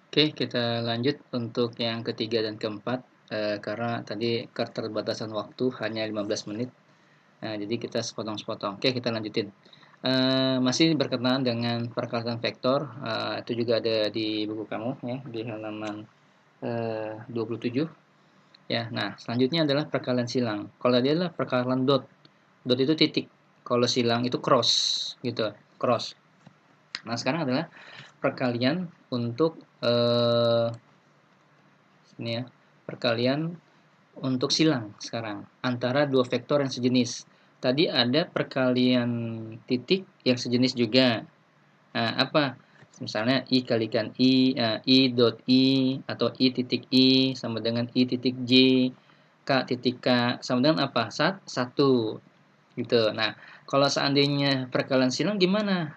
Oke, kita lanjut untuk yang ketiga dan keempat, karena tadi keterbatasan waktu hanya 15 menit, jadi kita sepotong-sepotong. Oke, kita lanjutin. Masih berkenaan dengan perkalian vektor, itu juga ada di buku kamu ya, di halaman, 27 ya. Nah, selanjutnya adalah perkalian silang. Kalau tadi adalah perkalian dot, dot itu titik, kalau silang itu cross gitu, cross. Nah, sekarang adalah perkalian untuk, ini ya, perkalian untuk silang sekarang antara dua vektor yang sejenis. Tadi ada perkalian titik yang sejenis juga. Nah, apa? Misalnya i kalikan i, i dot i atau i titik i sama dengan i titik j, k titik k sama dengan apa? Satu gitu. Nah, kalau seandainya perkalian silang gimana?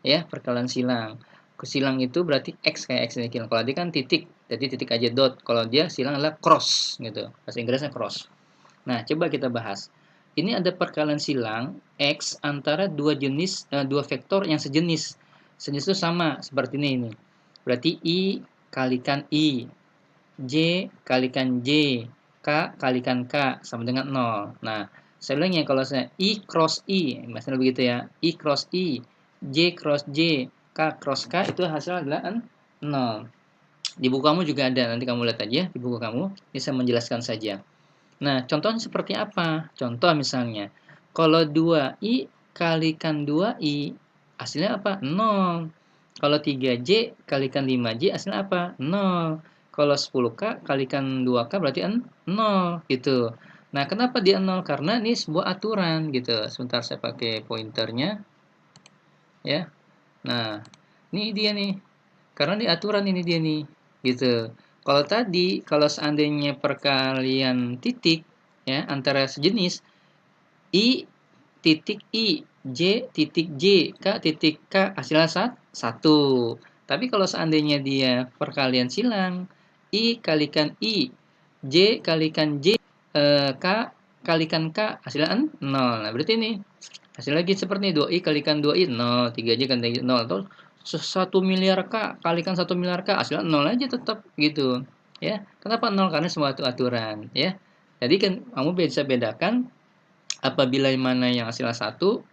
Ya, perkalian silang. Silang itu berarti X kayak X ini. Kalau tadi kan titik, jadi titik aja dot. Kalau dia silang adalah cross gitu. Bahasa Inggrisnya cross. Nah, coba kita bahas. Ini ada perkalian silang X antara dua vektor yang sejenis. Sejenis itu sama seperti ini. Berarti I kalikan I, J kalikan J, K kalikan K sama dengan 0. Nah, saya bilang ya kalau saya I cross I, misalnya begitu ya. I cross I, J cross J, K cross K itu hasilnya adalah 0. Di buku kamu juga ada, nanti kamu lihat aja di buku kamu, bisa menjelaskan saja. Nah, contohnya seperti apa? Contoh misalnya, kalau 2i kalikan 2i, hasilnya apa? 0. Kalau 3j kalikan 5j, hasilnya apa? 0. Kalau 10k kalikan 2k berarti 0 gitu. Nah, kenapa dia 0? Karena ini sebuah aturan gitu. Sebentar saya pakai pointernya ya. Nah, ini dia nih. Karena di aturan ini dia nih, gitu. Kalau tadi, kalau seandainya perkalian titik ya antara sejenis i titik i, j titik j, k titik k hasilnya satu. Tapi kalau seandainya dia perkalian silang i kalikan i, j kalikan j, k kalikan k hasilnya 0. Nah, berarti ini hasil lagi seperti 2i kalikan 2i 0, 3j kalikan 0 atau 1 miliar K kalikan 1 miliar K hasilnya 0 aja tetap gitu ya. Kenapa 0? Karena semua itu aturan ya. Jadi kan kamu bisa bedakan apabila mana yang hasilnya 1 0.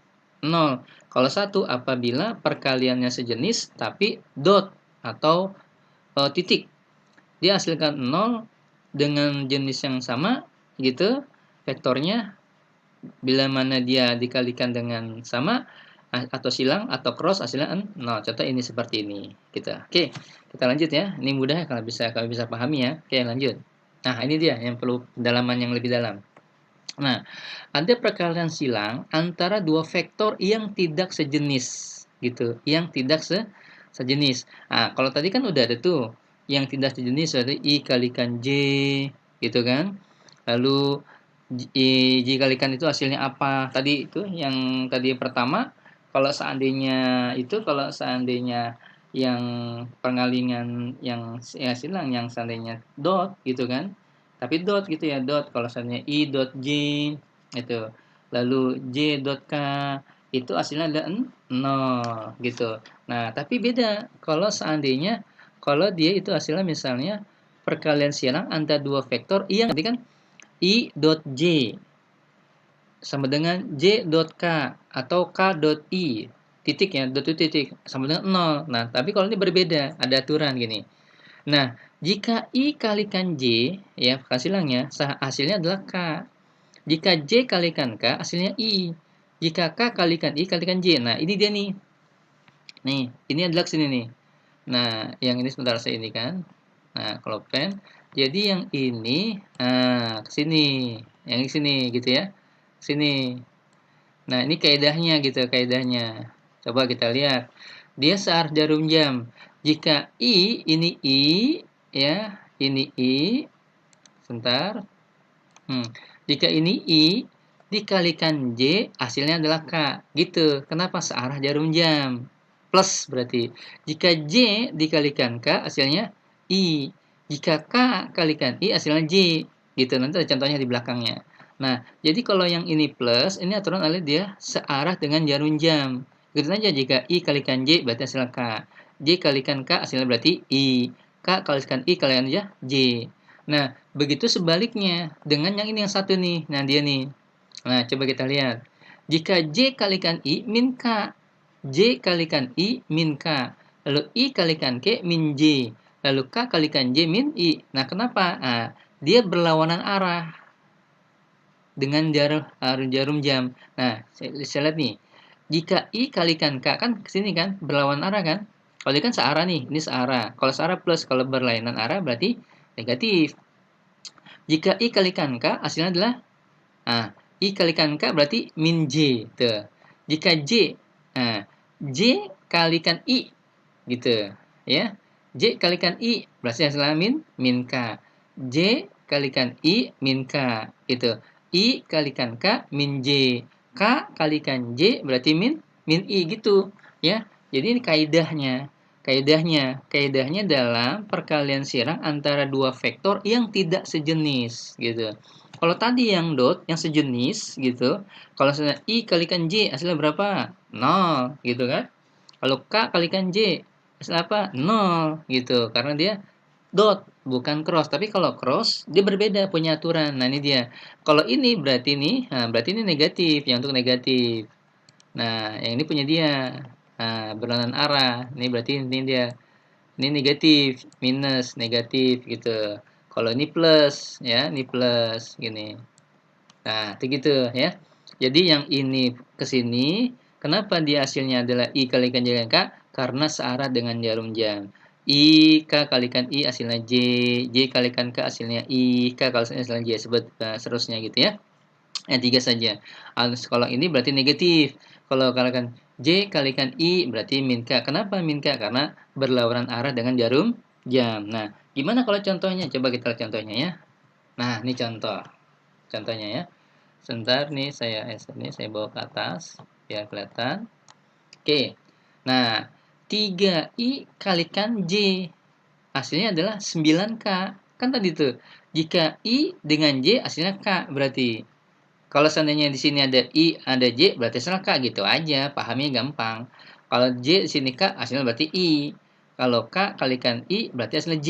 Kalau 1 apabila perkaliannya sejenis tapi dot atau titik. Dia hasilkan 0 dengan jenis yang sama gitu vektornya bila mana dia dikalikan dengan sama atau silang atau cross hasilnya 0. Contoh ini seperti ini gitu. Oke, kita lanjut ya. Ini mudah kalau bisa pahami ya. Oke, lanjut. Nah, ini dia yang perlu pendalaman yang lebih dalam. Nah, ada perkalian silang antara dua vektor yang tidak sejenis gitu, yang tidak sejenis. Nah, kalau tadi kan udah ada tuh yang tidak sejenis berarti i kalikan j gitu kan. Lalu dikalikan itu hasilnya apa? Tadi itu yang tadi pertama, kalau seandainya yang pengalingan yang ya silang yang seandainya dot gitu kan. Tapi dot gitu ya, dot. Kalau seandainya i dot j itu. Lalu j dot k itu hasilnya ada 0 gitu. Nah, tapi beda kalau dia itu hasilnya misalnya perkalian silang antara dua vektor yang tadi kan I dot J sama dengan J dot K atau K dot I titik ya, dot itu titik sama dengan 0. Nah, tapi kalau ini berbeda, ada aturan gini. Nah, jika I kalikan J ya hasilnya hasilnya adalah K. Jika J kalikan K hasilnya I. Jika K kalikan I kalikan J. Nah, ini dia nih. Nih, ini adalah sini nih. Nah, yang ini sebentar saya ini kan. Nah, kalau pen, jadi yang ini ke sini, yang di sini gitu ya. Sini. Nah, ini kaidahnya gitu, kaidahnya. Coba kita lihat. Dia searah jarum jam. Jika ini I ya, ini I, sebentar. Jika ini I dikalikan J, hasilnya adalah K. Gitu. Kenapa? Searah jarum jam. Plus berarti. Jika J dikalikan K, hasilnya I. Jika K kalikan I, hasilnya J. Gitu. Nanti ada contohnya di belakangnya. Nah, jadi kalau yang ini plus, ini aturan adalah dia searah dengan jarum jam. Gitu aja, jika I kalikan J berarti hasilnya K. J kalikan K hasilnya berarti I. K kalikan I kalikan J. Nah, begitu sebaliknya dengan yang ini yang satu nih. Nah, dia nih. Nah, coba kita lihat. Jika J kalikan I min K. J kalikan I min K. Lalu I kalikan K min J. Lalu K kalikan J min I. Nah, kenapa? Nah, dia berlawanan arah dengan jarum jam. Nah, saya lihat nih. Jika I kalikan K kan ke sini kan berlawanan arah kan? Kalau ini kan searah nih, ini searah. Kalau searah plus, kalau berlainan arah berarti negatif. Jika I kalikan K hasilnya adalah I kalikan K berarti min J. Tuh. Jika J, nah, J kalikan I gitu ya. J kalikan I berarti hasilnya min K. J kalikan I min K gitu. I kalikan K min J. K kalikan J berarti min I gitu ya. Jadi ini kaidahnya. Kaidahnya dalam perkalian silang antara dua vektor yang tidak sejenis gitu. Kalau tadi yang dot yang sejenis gitu, kalau misalnya I kalikan J hasilnya berapa? 0 gitu kan. Kalau K kalikan J hasilnya apa? 0 gitu. Karena dia dot bukan cross. Tapi kalau cross dia berbeda punya aturan. Nah, ini dia. Kalau ini berarti ini negatif, yang untuk negatif. Nah, yang ini punya dia. Nah, berlawanan arah. Ini berarti ini dia. Ini negatif, minus, negatif gitu. Kalau ini plus ya, ini plus gini. Nah, itu gitu ya. Jadi yang ini ke sini, kenapa dia hasilnya adalah I kalikan J kalikan K? Karena searah dengan jarum jam. I K kalikan I hasilnya J, J kalikan K hasilnya I, K kalikan hasilnya J, seterusnya gitu ya. Yang tiga saja. Kalau ini berarti negatif. Kalau kalikan J kalikan I berarti min K. Kenapa min K? Karena berlawanan arah dengan jarum jam. Nah, gimana kalau contohnya? Coba kita lihat contohnya ya. Nah, ini contoh. Contohnya ya. Sebentar nih saya bawa ke atas biar kelihatan. Oke. Nah, 3I kalikan J. Hasilnya adalah 9K. Kan tadi tuh. Jika I dengan J hasilnya K berarti. Kalau seandainya di sini ada I, ada J, berarti hasilnya K gitu aja, pahamnya gampang. Kalau J di sini K, hasilnya berarti I. Kalau K kalikan I, berarti hasilnya J.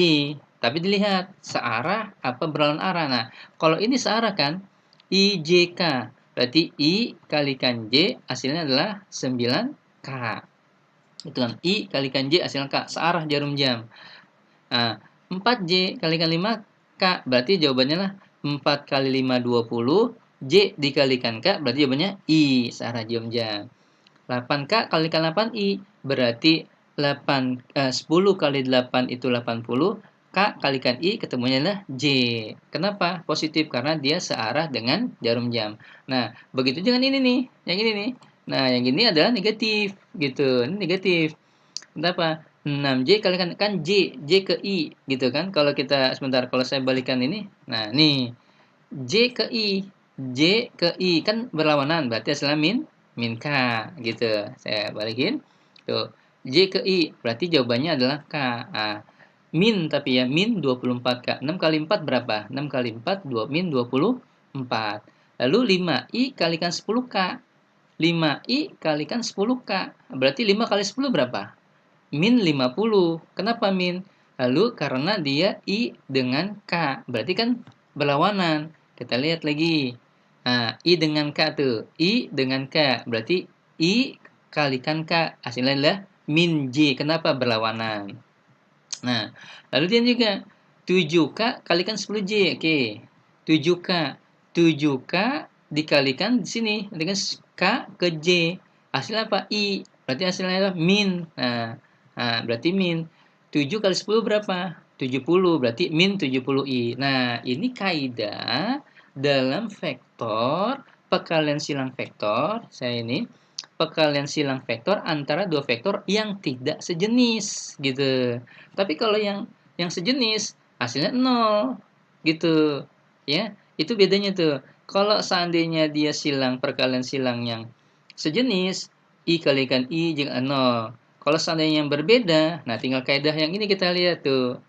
Tapi dilihat searah apa berlawanan arah. Nah, kalau ini searah kan, I J K. Berarti I kalikan J hasilnya adalah 9K. Itu kan I kalikan J hasilnya K, searah jarum jam. Nah, 4J kalikan 5K, berarti jawabannya lah 4 kali 5, 20. J dikalikan K, berarti jawabannya I, searah jarum jam. 8K kalikan 8I, berarti 10 kali 8 itu 80. K kalikan I, ketemunya adalah J. Kenapa? Positif, karena dia searah dengan jarum jam. Nah, begitu dengan ini nih, yang ini nih. Nah, yang ini adalah negatif, gitu. Ini negatif. Kenapa? 6J kalikan kan J ke I gitu kan. Kalau kita sebentar kalau saya balikan ini. Nah, nih. J ke I. J ke I kan berlawanan berarti hasilnya min K gitu. Saya balikin. Tuh. J ke I berarti jawabannya adalah K. Nah, min tapi ya min 24K. 6 kali 4 berapa? 6 kali 4 2 min 24. Lalu 5I kalikan 10K. 5I kalikan 10K. Berarti 5 kali 10 berapa? Min 50. Kenapa min? Lalu karena dia I dengan K. Berarti kan berlawanan. Kita lihat lagi. Nah, I dengan K tuh. I dengan K. Berarti I kalikan K. Hasilnya adalah min J. Kenapa berlawanan? Nah, lalu dia juga 7K kalikan 10J. Oke. 7K. 7K dikalikan di sini dengan K ke J. Hasilnya apa? I. Berarti hasilnya adalah min. Nah, berarti min. 7 kali 10 berapa? 70. Berarti min 70i. Nah, ini kaidah dalam vektor perkalian silang vektor. Saya ini perkalian silang vektor antara dua vektor yang tidak sejenis gitu. Tapi kalau yang sejenis hasilnya 0 gitu. Ya, itu bedanya tuh. Kalau seandainya dia perkalian silang yang sejenis, I kalikan I jika 0. Kalau seandainya yang berbeda, nah tinggal kaidah yang ini kita lihat tuh.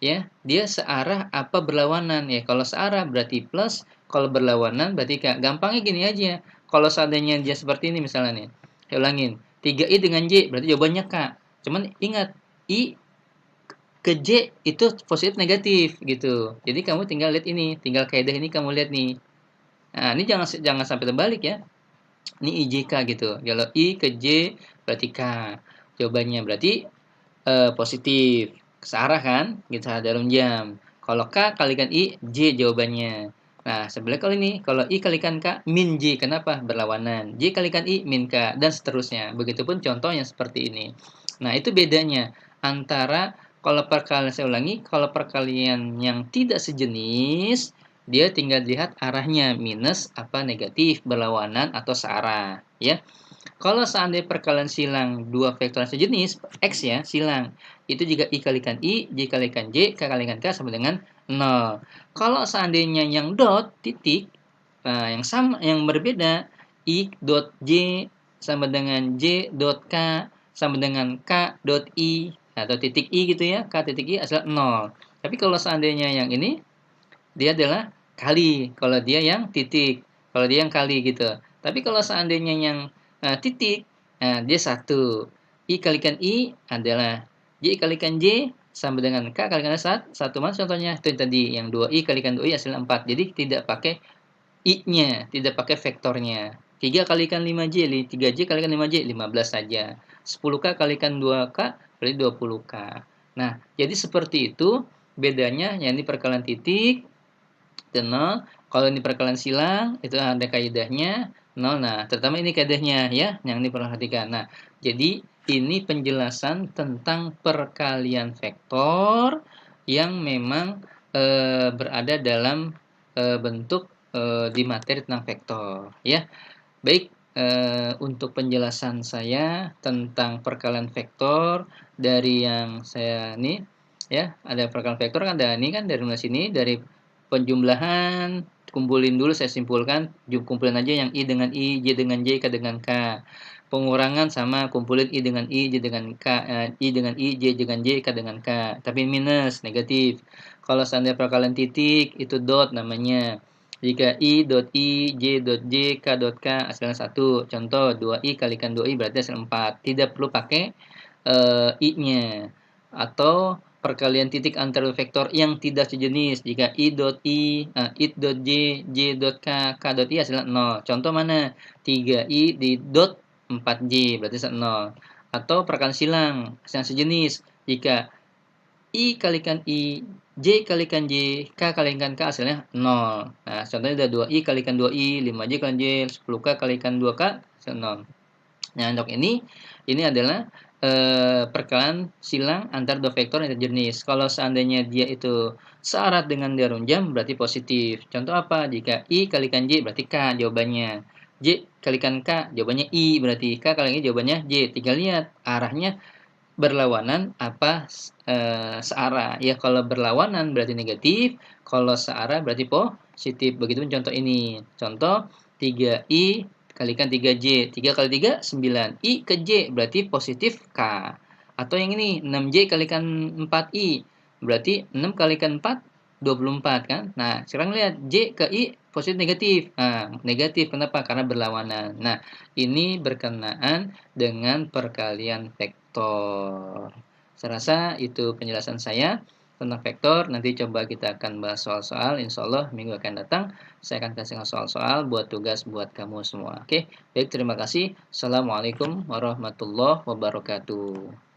Ya, dia searah apa berlawanan ya. Kalau searah berarti plus, kalau berlawanan berarti K. Gampangnya gini aja. Kalau seandainya dia seperti ini misalnya nih. Saya ulangin. 3I dengan J berarti jawabannya K. Cuman ingat, I ke J itu positif negatif gitu. Jadi kamu tinggal lihat ini, tinggal kaidah ini kamu lihat nih. Nah, ini jangan jangan sampai terbalik ya. Ini IJK gitu. Kalau I ke J berarti K. Jawabannya berarti positif. Searah kan? Gitu dalam jam. Kalau K kalikan I, J jawabannya. Nah, sebenarnya kalau ini, kalau I kalikan K, min J. Kenapa? Berlawanan. J kalikan I, min K. Dan seterusnya. Begitupun contohnya seperti ini. Nah, itu bedanya antara kalau perkalian, saya ulangi, kalau perkalian yang tidak sejenis, dia tinggal lihat arahnya, minus apa negatif, berlawanan atau searah. Ya, kalau seandainya perkalian silang dua vektor sejenis, X ya, silang. Itu jika I kalikan I, J kalikan J, K kalikan K sama dengan 0. Kalau seandainya yang dot, titik, yang sama, yang berbeda, I dot J sama dengan J dot K sama dengan K dot I, atau titik I gitu ya, K titik I adalah 0. Tapi kalau seandainya yang ini, dia adalah kali, kalau dia yang titik, kalau dia yang kali gitu. Tapi kalau seandainya yang titik, dia satu. I kalikan I adalah J kalikan J sama dengan K kalikan satu. Mana contohnya? Itu yang tadi, yang 2I kalikan 2I hasilnya 4. Jadi tidak pakai I-nya, tidak pakai vektornya. 3 kalikan 5J, 3J kalikan 5J, 15 saja. 10K kalikan 2K, berarti 20K. Nah, jadi seperti itu bedanya, yang ini perkalian titik, itu 0. Kalau ini perkalian silang, itu ada kaidahnya 0. Nah, terutama ini kaidahnya ya, yang ini perhatikan. Nah, jadi ini penjelasan tentang perkalian vektor yang memang berada dalam bentuk di materi tentang vektor ya. Baik, untuk penjelasan saya tentang perkalian vektor dari yang saya ini ya, ada perkalian vektor kan, ada ini kan dari mulai sini, dari penjumlahan, kumpulin dulu, saya simpulkan, kumpulin aja yang I dengan I, J dengan J, K dengan K. Pengurangan sama kumpulin I dengan I, J dengan K, I dengan I, J dengan J, K dengan K. Tapi minus, negatif. Kalau seandainya perkalian titik, itu dot namanya. Jika I dot I, J dot J, K dot K hasilnya 1. Contoh, 2I kalikan 2I berarti hasil 4. Tidak perlu pakai I-nya. Atau perkalian titik antar vektor yang tidak sejenis. Jika I dot I, I dot J, J dot K, K dot I hasilnya 0. Contoh mana? 3I di dot 4J berarti hasil 0. Atau perkalian silang yang sejenis. Jika I kalikan I, J kalikan J, K kalikan K hasilnya 0. Nah, contohnya ada 2I kalikan 2I, 5J kalikan J, 10K kalikan 2K hasil 0. Nah, untuk ini adalah perkalian silang antar dua vektor yang sejenis. Kalau seandainya dia itu searah dengan jarum jam berarti positif. Contoh apa? Jika I kalikan J berarti K jawabannya. J kalikan K jawabannya I, berarti K kalikan I jawabannya J. Tinggal lihat arahnya berlawanan apa searah. Ya, kalau berlawanan berarti negatif, kalau searah berarti positif. Begitupun contoh ini. Contoh 3I kalikan 3J. 3 kali 3 9. I ke J berarti positif K. Atau yang ini 6J kalikan 4I. Berarti 6 kalikan 4 24 kan. Nah, sekarang lihat J ke I positif negatif. Nah, negatif kenapa? Karena berlawanan. Nah, ini berkenaan dengan perkalian vektor. Saya rasa itu penjelasan saya tentang vektor. Nanti coba kita akan bahas soal-soal. Insya Allah minggu akan datang saya akan kasih soal-soal buat tugas buat kamu semua. Oke, baik, terima kasih. Assalamualaikum warahmatullahi wabarakatuh.